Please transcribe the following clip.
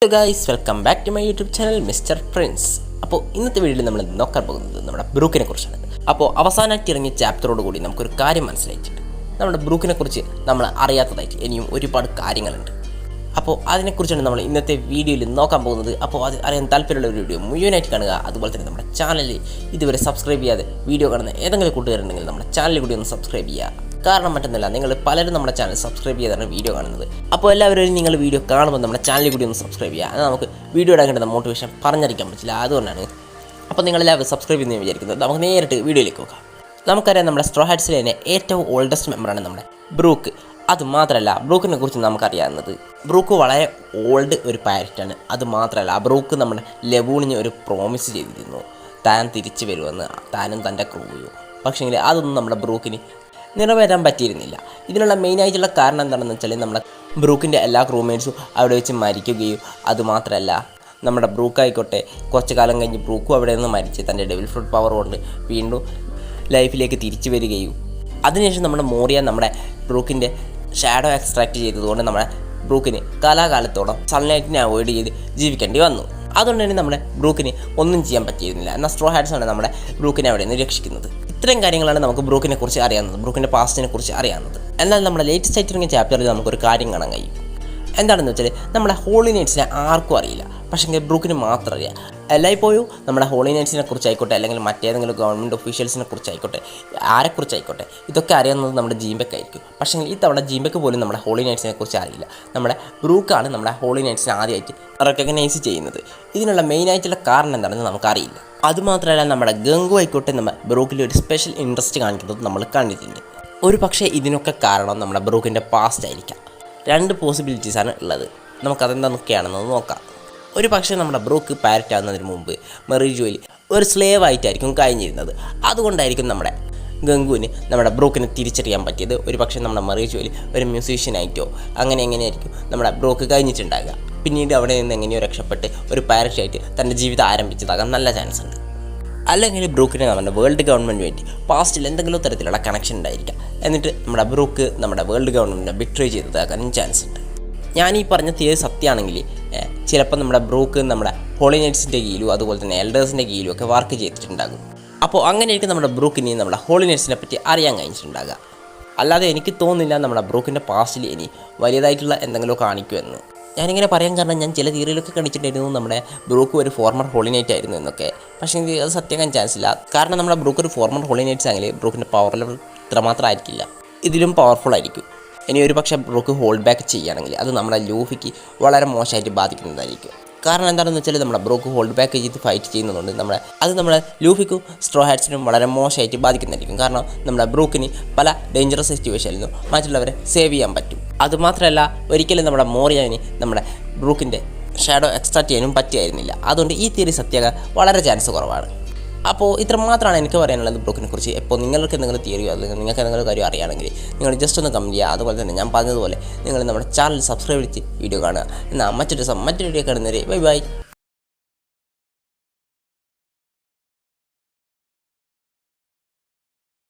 Hello guys, welcome back to my YouTube channel mister Prince. അപ്പോൾ ഇന്നത്തെ വീഡിയോയിൽ നമ്മൾ നോക്കാൻ പോകുന്നത് നമ്മുടെ ബ്രൂക്കിനെ കുറിച്ചാണ്. അപ്പോൾ അവസാനമായിട്ട് ഇറങ്ങിയ ചാപ്റ്ററോട് കൂടി നമുക്കൊരു കാര്യം മനസ്സിലായിട്ടുണ്ട്. നമ്മുടെ ബ്രൂക്കിനെ കുറിച്ച് നമ്മൾ അറിയാത്തതായിട്ട് ഇനിയും ഒരുപാട് കാര്യങ്ങളുണ്ട്. അപ്പോൾ അതിനെക്കുറിച്ചാണ് നമ്മൾ ഇന്നത്തെ വീഡിയോയിൽ നോക്കാൻ പോകുന്നത്. അപ്പോൾ അത് അറിയാൻ താല്പര്യമുള്ള ഒരു വീഡിയോ മുഴുവനായിട്ട് കാണുക. അതുപോലെ തന്നെ നമ്മുടെ ചാനലിൽ ഇതുവരെ സബ്സ്ക്രൈബ് ചെയ്യാതെ വീഡിയോ കാണുന്ന ഏതെങ്കിലും കൂട്ടുകാരുണ്ടെങ്കിൽ നമ്മുടെ ചാനലിൽ കൂടി ഒന്ന് സബ്സ്ക്രൈബ് ചെയ്യുക. കാരണം മറ്റൊന്നുമില്ല, നിങ്ങൾ പലരും നമ്മുടെ ചാനൽ സബ്സ്ക്രൈബ് ചെയ്താണ് വീഡിയോ കാണുന്നത്. അപ്പോൾ എല്ലാവരും നിങ്ങൾ വീഡിയോ കാണുമ്പോൾ നമ്മുടെ ചാനലിൽ കൂടി ഒന്ന് സബ്സ്ക്രൈബ് ചെയ്യുക. അത് നമുക്ക് വീഡിയോ ഇടാൻ മോട്ടിവേഷൻ പറഞ്ഞറിയിക്കാൻ പറ്റില്ല, അതുകൊണ്ടാണ്. അപ്പോൾ നിങ്ങളെല്ലാവരും സബ്സ്ക്രൈബ് ചെയ്യുന്നതെന്ന് വിചാരിക്കുന്നത്. നമുക്ക് നേരിട്ട് വീഡിയോയിലേക്ക് നോക്കാം. നമുക്കറിയാം, നമ്മുടെ സ്ട്രോ ഹാറ്റ്സിലെ തന്നെ ഏറ്റവും ഓൾഡസ്റ്റ് മെമ്പറാണ് നമ്മുടെ ബ്രൂക്ക്. അതുമാത്രമല്ല, ബ്രൂക്കിനെ കുറിച്ച് നമുക്കറിയാവുന്നത്, ബ്രൂക്ക് വളരെ ഓൾഡ് ഒരു പാരറ്റാണ്. അതുമാത്രമല്ല, ബ്രൂക്ക് നമ്മുടെ ലെബൂണിന് ഒരു പ്രോമിസ് ചെയ്തിരുന്നു, താൻ തിരിച്ചു വരുമെന്ന്, താനും തൻ്റെ ക്രൂയും. പക്ഷേങ്കിൽ അതൊന്നും നമ്മുടെ ബ്രൂക്കിന് നിറവേറ്റാൻ പറ്റിയിരുന്നില്ല. ഇതിനുള്ള മെയിനായിട്ടുള്ള കാരണം എന്താണെന്ന് വെച്ചാൽ, നമ്മുടെ ബ്രൂക്കിൻ്റെ എല്ലാ ക്രൂമേറ്റ്സും അവിടെ വെച്ച് മരിക്കുകയും, അതുമാത്രമല്ല നമ്മുടെ ബ്രൂക്കായിക്കോട്ടെ കുറച്ച് കാലം കഴിഞ്ഞ് ബ്രൂക്കും അവിടെ നിന്ന് മരിച്ച് തൻ്റെ ഡെവിൽ ഫ്രൂട്ട് പവർ കൊണ്ട് വീണ്ടും ലൈഫിലേക്ക് തിരിച്ചു വരികയും, അതിനുശേഷം നമ്മുടെ മോറിയ നമ്മുടെ ബ്രൂക്കിൻ്റെ ഷാഡോ എക്സ്ട്രാക്ട് ചെയ്തതുകൊണ്ട് നമ്മുടെ ബ്രൂക്കിന് കാലാകാലത്തോളം സൺലൈറ്റിനെ അവോയ്ഡ് ചെയ്ത് ജീവിക്കേണ്ടി വന്നു. അതുകൊണ്ട് തന്നെ നമ്മുടെ ബ്രൂക്കിന് ഒന്നും ചെയ്യാൻ പറ്റിയിരുന്നില്ല. എന്നാൽ സ്ട്രോ ഹാറ്റ്സാണ് നമ്മുടെ ബ്രൂക്കിനെ അവിടെ നിന്ന് രക്ഷിക്കുന്നത്. ഇത്രയും കാര്യങ്ങളാണ് നമുക്ക് ബ്രൂക്കിനെ കുറിച്ച് അറിയാവുന്നത്, ബ്രൂക്കിൻ്റെ പാസ്റ്റിനെ കുറിച്ച് അറിയാവുന്നത്. എന്നാൽ നമ്മുടെ ലേറ്റസ്റ്റ് ആയിട്ട് ഇറങ്ങിയ ചാപ്റ്ററിൽ നമുക്കൊരു കാര്യം കാണാൻ കഴിയും. എന്താണെന്ന് വെച്ചാൽ, നമ്മുടെ ഹോളി നൈറ്റ്സിനെ ആർക്കും അറിയില്ല, പക്ഷേ ബ്രൂക്കിന് മാത്രം അറിയാം. എല്ലായ്പ്പോഴും നമ്മുടെ ഹോളി നൈറ്റ്സിനെ കുറിച്ചായിക്കോട്ടെ, അല്ലെങ്കിൽ മറ്റേതെങ്കിലും ഗവൺമെൻറ് ഒഫീഷ്യൽസിനെ കുറിച്ചായിക്കോട്ടെ, ആരെക്കുറിച്ചായിക്കോട്ടെ, ഇതൊക്കെ അറിയാവുന്നത് നമ്മുടെ ജീമ്പക്കായിരിക്കും. പക്ഷേ ഇത്തവണ ജീമ്പക്ക് പോലും നമ്മുടെ ഹോളി നൈറ്റ്സിനെ കുറിച്ച് അറിയില്ല. നമ്മുടെ ബ്രൂക്കാണ് നമ്മുടെ ഹോളി നൈറ്റ്സിനെ ആദ്യമായിട്ട് റെക്കഗ്നൈസ് ചെയ്യുന്നത്. ഇതിനുള്ള മെയിനായിട്ടുള്ള കാരണം എന്താണെന്ന് നമുക്കറിയില്ല. അതുമാത്രമല്ല, നമ്മുടെ ഗംഗു ആയിക്കോട്ടെ നമ്മുടെ ബ്രൂക്കിൽ ഒരു സ്പെഷ്യൽ ഇൻട്രസ്റ്റ് കാണിക്കുന്നത് നമ്മൾ കണ്ടിട്ടുണ്ട്. ഒരു പക്ഷേ ഇതിനൊക്കെ കാരണം നമ്മുടെ ബ്രൂക്കിൻ്റെ പാസ്റ്റ് ആയിരിക്കാം. രണ്ട് പോസിബിലിറ്റീസാണ് ഉള്ളത്. നമുക്കതെന്തൊക്കെയാണെന്ന് നോക്കാം. ഒരു പക്ഷേ നമ്മുടെ ബ്രൂക്ക് പാരറ്റ് ആകുന്നതിന് മുമ്പ് മെറി ജോയിൽ ഒരു സ്ലേവ് ആയിട്ടായിരിക്കും കഴിഞ്ഞിരുന്നത്. അതുകൊണ്ടായിരിക്കും നമ്മുടെ ഗംഗുവിന് നമ്മുടെ ബ്രൂക്കിനെ തിരിച്ചറിയാൻ പറ്റിയത്. ഒരു പക്ഷേ നമ്മുടെ മെറി ജോയിൽ ഒരു മ്യൂസീഷ്യനായിട്ടോ എങ്ങനെയായിരിക്കും നമ്മുടെ ബ്രൂക്ക് കഴിഞ്ഞിട്ടുണ്ടാകുക. പിന്നീട് അവിടെ നിന്ന് എങ്ങനെയോ രക്ഷപ്പെട്ട് ഒരു പാരറ്റായിട്ട് തൻ്റെ ജീവിതം ആരംഭിച്ചതാകാൻ നല്ല ചാൻസ് ഉണ്ട്. അല്ലെങ്കിൽ ബ്രൂക്കിന് നമ്മുടെ വേൾഡ് ഗവൺമെൻറ് വേണ്ടി പാസ്റ്റിൽ എന്തെങ്കിലും തരത്തിലുള്ള കണക്ഷൻ ഉണ്ടായിരിക്കാം. എന്നിട്ട് നമ്മുടെ ബ്രൂക്ക് നമ്മുടെ വേൾഡ് ഗവൺമെൻറ്റിനെ ബിട്രേ ചെയ്തതാകാനും ചാൻസ് ഉണ്ട്. ഞാൻ ഈ പറഞ്ഞ തിയറി സത്യമാണെങ്കിൽ ചിലപ്പോൾ നമ്മുടെ ബ്രൂക്ക് നമ്മുടെ ഹോളി നൈറ്റ്സിൻ്റെ കീഴിലും അതുപോലെ തന്നെ എൽഡേഴ്സിൻ്റെ കീഴിലും ഒക്കെ വർക്ക് ചെയ്തിട്ടുണ്ടാകും. അപ്പോൾ അങ്ങനെയായിരിക്കും നമ്മുടെ ബ്രൂക്കിന് നമ്മുടെ ഹോളി നൈറ്റ്സിനെ പറ്റി അറിയാൻ കഴിഞ്ഞിട്ടുണ്ടാകുക. അല്ലാതെ എനിക്ക് തോന്നുന്നില്ല നമ്മുടെ ബ്രൂക്കിൻ്റെ പാസ്റ്റിൽ ഇനി വലിയതായിട്ടുള്ള എന്തെങ്കിലും കാണിക്കുമെന്ന്. ഞാനിങ്ങനെ പറയാൻ കാരണം, ഞാൻ ചില തിയറിയിലൊക്കെ കണ്ടിട്ടുണ്ടായിരുന്നു നമ്മുടെ ബ്രൂക്ക് ഒരു ഫോർമർ ഹോളി നൈറ്റ് ആയിരുന്നു എന്നൊക്കെ. പക്ഷേ അത് സത്യമാകാൻ ചാൻസ് ഇല്ല. കാരണം നമ്മുടെ ബ്രൂക്ക് ഒരു ഫോർമർ ഹോളി നൈറ്റ്സ് ആണെങ്കിൽ ബ്രൂക്കിൻ്റെ പവർ ലെവൽ ഇത്രമാത്രം ആയിരിക്കില്ല, ഇതിലും പവർഫുൾ ആയിരിക്കും. ഇനി ഒരു പക്ഷേ ബ്രൂക്ക് ഹോൾഡ് ബാക്ക് ചെയ്യുകയാണെങ്കിൽ അത് നമ്മുടെ ലൂഫിക്ക് വളരെ മോശമായിട്ട് ബാധിക്കുന്നതായിരിക്കും. കാരണം എന്താണെന്ന് വെച്ചാൽ, നമ്മുടെ ബ്രൂക്ക് ഹോൾഡ് ബാക്ക് ചെയ്ത് ഫൈറ്റ് ചെയ്യുന്നതുകൊണ്ട് നമ്മുടെ ലൂഫിക്കും സ്ട്രോ ഹാറ്റ്സിനും വളരെ മോശമായിട്ട് ബാധിക്കുന്നതായിരിക്കും. കാരണം നമ്മുടെ ബ്രൂക്കിന് പല ഡേഞ്ചറസ് സിറ്റുവേഷനിൽ നിന്നും മറ്റുള്ളവരെ സേവ് ചെയ്യാൻ പറ്റും. അതുമാത്രമല്ല, ഒരിക്കലും നമ്മുടെ മോറിയാവിന് നമ്മുടെ ബ്രൂക്കിൻ്റെ ഷാഡോ എക്സ്ട്രാക്ട് ചെയ്യാനും പറ്റിയായിരുന്നില്ല. അതുകൊണ്ട് ഈ തിയറി സത്യമാകാൻ വളരെ ചാൻസ് കുറവാണ്. അപ്പോൾ ഇത്ര മാത്രമാണ് എനിക്ക് പറയാനുള്ളത് ബ്രൂക്കിനെ കുറിച്ച്. ഇപ്പോൾ നിങ്ങൾക്ക് എന്തെങ്കിലും തിയറിയോ അല്ലെങ്കിൽ നിങ്ങൾക്ക് എന്തെങ്കിലും കാര്യം അറിയുകയാണെങ്കിൽ നിങ്ങൾ ജസ്റ്റ് ഒന്ന് കമൻറ്റ് ചെയ്യുക. അതുപോലെ തന്നെ ഞാൻ പറഞ്ഞതുപോലെ നിങ്ങൾ നമ്മുടെ ചാനൽ സബ്സ്ക്രൈബ് ചെയ്ത് വീഡിയോ കാണുക. എന്നാൽ മറ്റൊരു വീഡിയോ കാണുന്നവരെ ബൈ ബൈ.